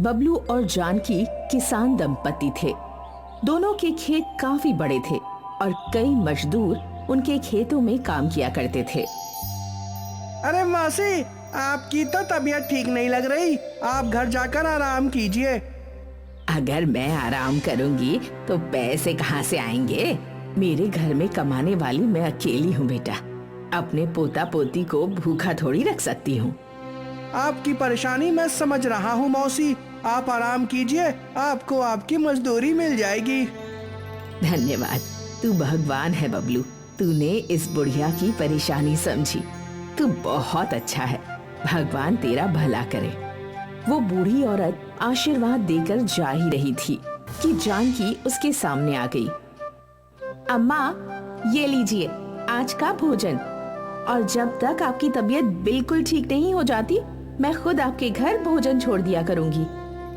बबलू और जानकी किसान दंपति थे। दोनों के खेत काफी बड़े थे और कई मजदूर उनके खेतों में काम किया करते थे। अरे मौसी, आपकी तो तबीयत ठीक नहीं लग रही, आप घर जाकर आराम कीजिए। अगर मैं आराम करूंगी तो पैसे कहाँ से आएंगे? मेरे घर में कमाने वाली मैं अकेली हूँ बेटा। अपने पोता पोती को भूखा थोड़ी रख सकती हूँ। आपकी परेशानी मैं समझ रहा हूँ मौसी, आप आराम कीजिए, आपको आपकी मजदूरी मिल जाएगी। धन्यवाद, तू भगवान है बबलू। तूने इस बुढ़िया की परेशानी समझी। तू बहुत अच्छा है, भगवान तेरा भला करे। वो बूढ़ी औरत आशीर्वाद देकर जा ही रही थी कि जानकी उसके सामने आ गई। अम्मा, ये लीजिए आज का भोजन, और जब तक आपकी तबीयत बिल्कुल ठीक नहीं हो जाती मैं खुद आपके घर भोजन छोड़ दिया करूंगी।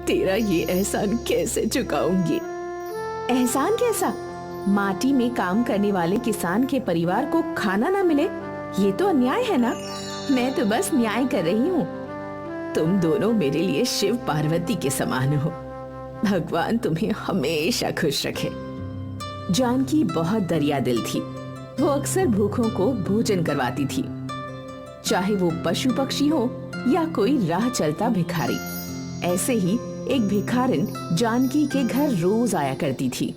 तेरा ये एहसान कैसे चुकाऊंगी? एहसान कैसा? माटी में काम करने वाले किसान के परिवार को खाना ना मिले, ये तो अन्याय है ना। मैं तो बस न्याय कर रही हूँ। तुम दोनों मेरे लिए शिव पार्वती के समान हो। भगवान तुम्हें हमेशा खुश रखे। जानकी बहुत दरिया दिल थी। वो अक्सर भूखों को भोजन करवाती थी, चाहे वो पशु पक्षी हो या कोई राह चलता भिखारी। ऐसे ही एक भिखारिन जानकी के घर रोज आया करती थी।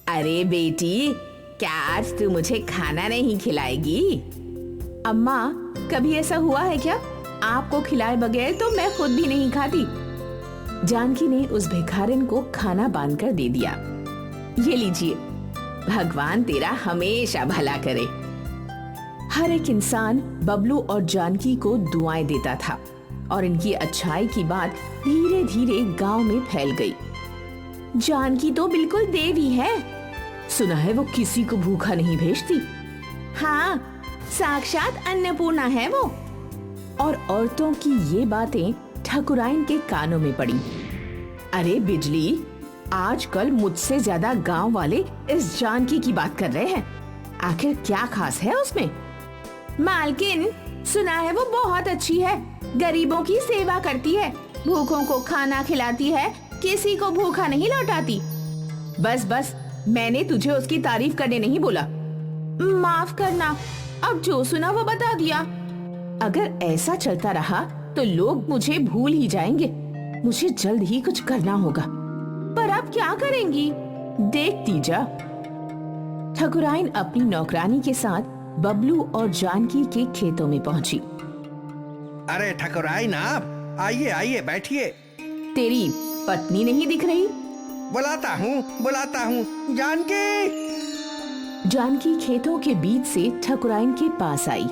अरे बेटी, क्या आज तू मुझे खाना नहीं खिलाएगी? अम्मा, कभी ऐसा हुआ है क्या? आपको खिलाए बगैर तो मैं खुद भी नहीं खाती। जानकी ने उस भिखारिन को खाना बांधकर दे दिया। ये लीजिए, भगवान तेरा हमेशा भला करे। हर एक इंसान बबलू और जानकी को दुआएं देता था और इनकी अच्छाई की बात धीरे धीरे गांव में फैल गई। जानकी तो बिल्कुल देवी है। सुना है वो किसी को भूखा नहीं भेजती। हाँ, साक्षात अन्नपूर्णा है वो। और औरतों की ये बातें ठाकुराइन के कानों में पड़ी। अरे बिजली, आजकल मुझसे ज्यादा गांव वाले इस जानकी की बात कर रहे हैं। आखिर क्या खास है उसमें? मालकिन, सुना है वो बहुत अच्छी है, गरीबों की सेवा करती है, भूखों को खाना खिलाती है, किसी को भूखा नहीं लौटाती। बस बस, मैंने तुझे उसकी तारीफ करने नहीं बोला। माफ करना, अब जो सुना वो बता दिया। अगर ऐसा चलता रहा तो लोग मुझे भूल ही जाएंगे। मुझे जल्द ही कुछ करना होगा। पर आप क्या करेंगी? देखती जा। ठाकुराइन अपनी नौकरानी के साथ बबलू और जानकी के खेतों में पहुंची। अरे ठाकुराइन, आप आइए आइए, बैठिए। तेरी पत्नी नहीं दिख रही? बुलाता हूँ जानकी। जानकी खेतों के बीच से ठाकुराइन के पास आई।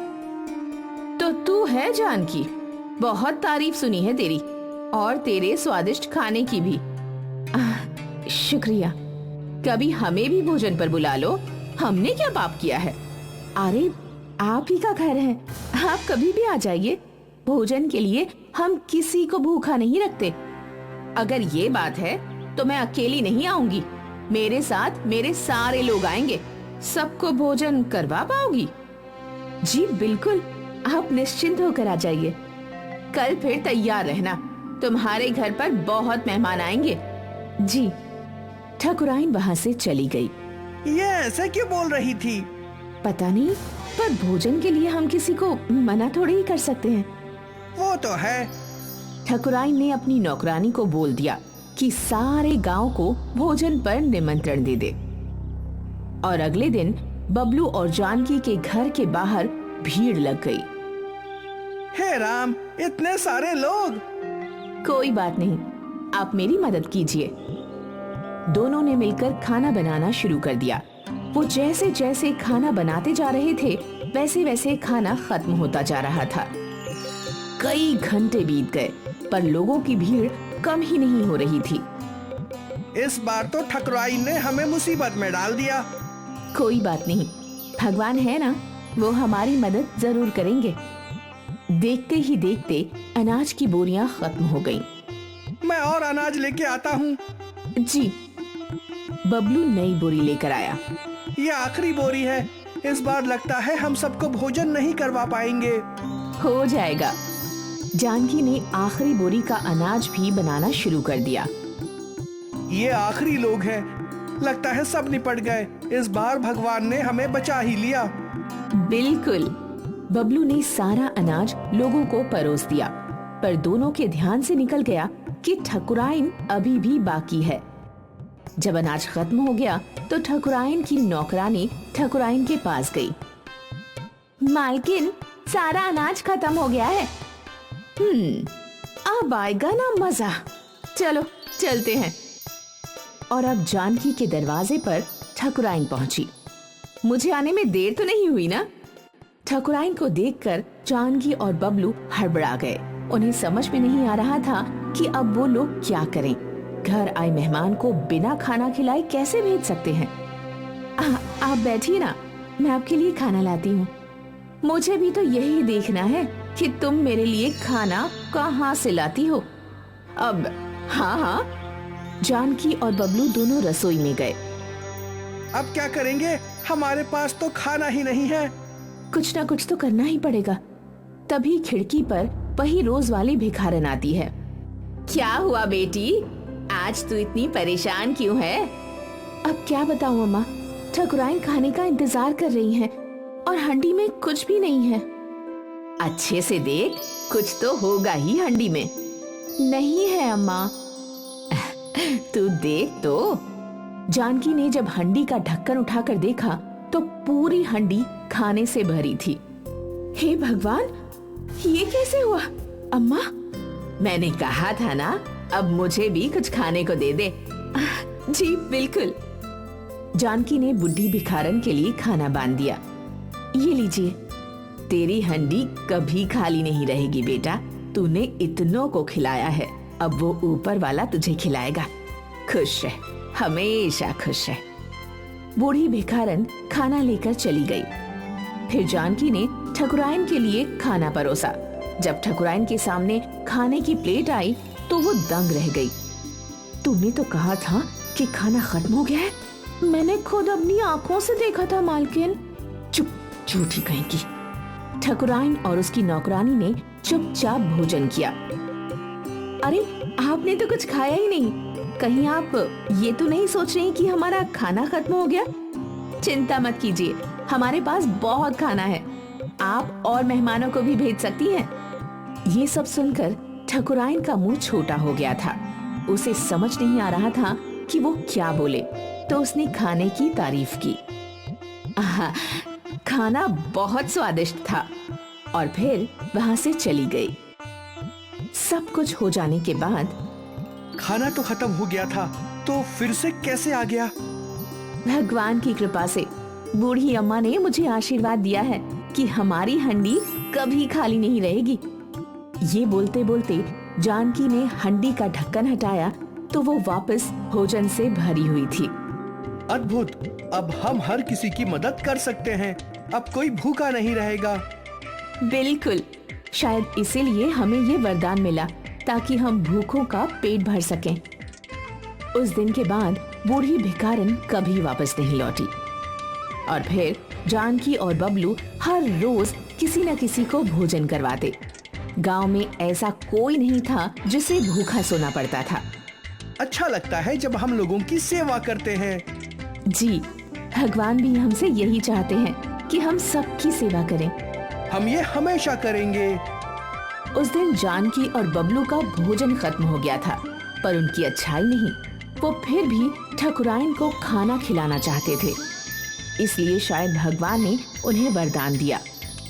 तो तू है जानकी? बहुत तारीफ सुनी है तेरी, और तेरे स्वादिष्ट खाने की भी। शुक्रिया। कभी हमें भी भोजन पर बुला लो, हमने क्या पाप किया है? अरे आप ही का घर है, आप कभी भी आ जाइए। भोजन के लिए हम किसी को भूखा नहीं रखते। अगर ये बात है तो मैं अकेली नहीं आऊंगी, मेरे साथ मेरे सारे लोग आएंगे। सबको भोजन करवा पाओगी? जी बिल्कुल, आप निश्चिंत होकर आ जाइए। कल फिर तैयार रहना, तुम्हारे घर पर बहुत मेहमान आएंगे। जी। ठाकुराइन वहाँ से चली गई। ये ऐसे क्यों बोल रही थी? पता नहीं, पर भोजन के लिए हम किसी को मना थोड़ी ही कर सकते हैं। वो तो है। ठाकुराइन ने अपनी नौकरानी को बोल दिया कि सारे गांव को भोजन पर निमंत्रण दे दे। और अगले दिन बबलू और जानकी के घर के बाहर भीड़ लग गई। हे राम, इतने सारे लोग! कोई बात नहीं, आप मेरी मदद कीजिए। दोनों ने मिलकर खाना बनाना शुरू कर दिया। वो जैसे जैसे खाना बनाते जा रहे थे वैसे वैसे खाना खत्म होता जा रहा था। कई घंटे बीत गए पर लोगों की भीड़ कम ही नहीं हो रही थी। इस बार तो ठाकुराइन ने हमें मुसीबत में डाल दिया। कोई बात नहीं, भगवान है ना, वो हमारी मदद जरूर करेंगे। देखते ही देखते अनाज की बोरियां खत्म हो गईं। मैं और अनाज लेके आता हूँ। जी। बबलू नई बोरी लेकर आया। ये आखिरी बोरी है, इस बार लगता है हम सबको भोजन नहीं करवा पाएंगे। हो जाएगा। जानकी ने आखिरी बोरी का अनाज भी बनाना शुरू कर दिया। ये आखिरी लोग हैं। लगता है सब निपट गए। इस बार भगवान ने हमें बचा ही लिया। बिल्कुल। बबलू ने सारा अनाज लोगों को परोस दिया, पर दोनों के ध्यान से निकल गया कि ठकुराइन अभी भी बाकी है। जब अनाज खत्म हो गया तो ठकुराइन की नौकरानी ठकुराइन के पास गई। मालकिन, सारा अनाज खत्म हो गया है। अब आएगा ना मजा। चलो चलते हैं। और अब जानकी के दरवाजे पर ठकुराइन पहुंची। मुझे आने में देर तो नहीं हुई ना? ठकुराइन को देखकर जानकी और बबलू हड़बड़ा गए। उन्हें समझ में नहीं आ रहा था कि अब वो लोग क्या करें। घर आए मेहमान को बिना खाना खिलाए कैसे भेज सकते हैं? आप बैठिए ना, मैं आपके लिए खाना लाती हूँ। मुझे भी तो यही देखना है कि तुम मेरे लिए खाना कहाँ से लाती हो। अब हाँ, जानकी और बबलू दोनों रसोई में गए। अब क्या करेंगे? हमारे पास तो खाना ही नहीं है। कुछ ना कुछ तो करना ही पड़ेगा। तभी खिड़की पर वही रोज वाली भिखारन आती है। क्या हुआ बेटी, आज तू इतनी परेशान क्यों है? अब क्या बताऊं अम्मा, ठकुराइन खाने का इंतजार कर रही हैं और हंडी में कुछ भी नहीं है। अच्छे से देख, कुछ तो होगा ही हंडी में। नहीं है अम्मा। तू देख तो। जानकी ने जब हंडी का ढक्कन उठाकर देखा तो पूरी हंडी खाने से भरी थी। हे भगवान, ये कैसे हुआ? अम्मा, मैंने कहा था ना, अब मुझे भी कुछ खाने को दे दे। जी बिल्कुल। जानकी ने बुढ़ी भिखारन के लिए खाना बांध दिया। ये लीजिए, तेरी हंडी कभी खाली नहीं रहेगी बेटा। तूने इतनों को खिलाया है, अब वो ऊपर वाला तुझे खिलाएगा। खुश रह, हमेशा खुश रह। बूढ़ी भिखारन खाना लेकर चली गई। फिर जानकी ने ठकुराइन के लिए खाना परोसा। जब ठकुराइन के सामने खाने की प्लेट आई तो वो दंग रह गई। तुमने तो कहा था कि खाना खत्म हो गया है। मैंने खुद अपनी आंखों से देखा था मालकिन। चुप, झूठी कहेंगी। ठकुराइन और उसकी नौकरानी ने चुपचाप भोजन किया। अरे, आपने तो कुछ खाया ही नहीं। कहीं आप ये तो नहीं सोच रही कि हमारा खाना खत्म हो गया? चिंता मत कीजिए, हमारे पास बहुत खाना है। आप और मेहमानों को भी भेज सकती हैं। ये सब सुनकर ठकुराइन का मुंह छोटा हो गया था। उसे समझ नहीं आ रहा था कि वो क्या बोले, तो उसने खाने की तारीफ की। खाना बहुत स्वादिष्ट था और फिर वहां से चली गई। सब कुछ हो जाने के बाद खाना तो खत्म हो गया था, तो फिर से कैसे आ गया? भगवान की कृपा से बूढ़ी अम्मा ने मुझे आशीर्वाद दिया है कि हमारी हंडी कभी खाली नहीं रहेगी। ये बोलते बोलते जानकी ने हंडी का ढक्कन हटाया तो वो वापस भोजन से भरी हुई थी। अद्भुत! अब हम हर किसी की मदद कर सकते हैं। अब कोई भूखा नहीं रहेगा। बिल्कुल, शायद इसीलिए हमें ये वरदान मिला ताकि हम भूखों का पेट भर सकें। उस दिन के बाद बूढ़ी भिखारन कभी वापस नहीं लौटी और फिर जानकी और बबलू हर रोज किसी न किसी को भोजन करवाते। गांव में ऐसा कोई नहीं था जिसे भूखा सोना पड़ता था। अच्छा लगता है जब हम लोगों की सेवा करते हैं। जी, भगवान भी हमसे यही चाहते हैं कि हम सबकी सेवा करें। हम ये हमेशा करेंगे। उस दिन जानकी और बबलू का भोजन खत्म हो गया था, पर उनकी अच्छाई नहीं, वो फिर भी ठकुराइन को खाना खिलाना चाहते थे। इसलिए शायद भगवान ने उन्हें वरदान दिया।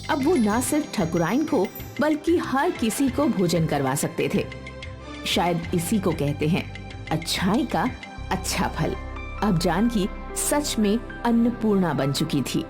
अब वो न सिर्फ ठकुराइन को बल्कि हर किसी को भोजन करवा सकते थे। शायद इसी को कहते हैं अच्छाई का अच्छा फल। अब जानकी सच में अन्नपूर्णा बन चुकी थी।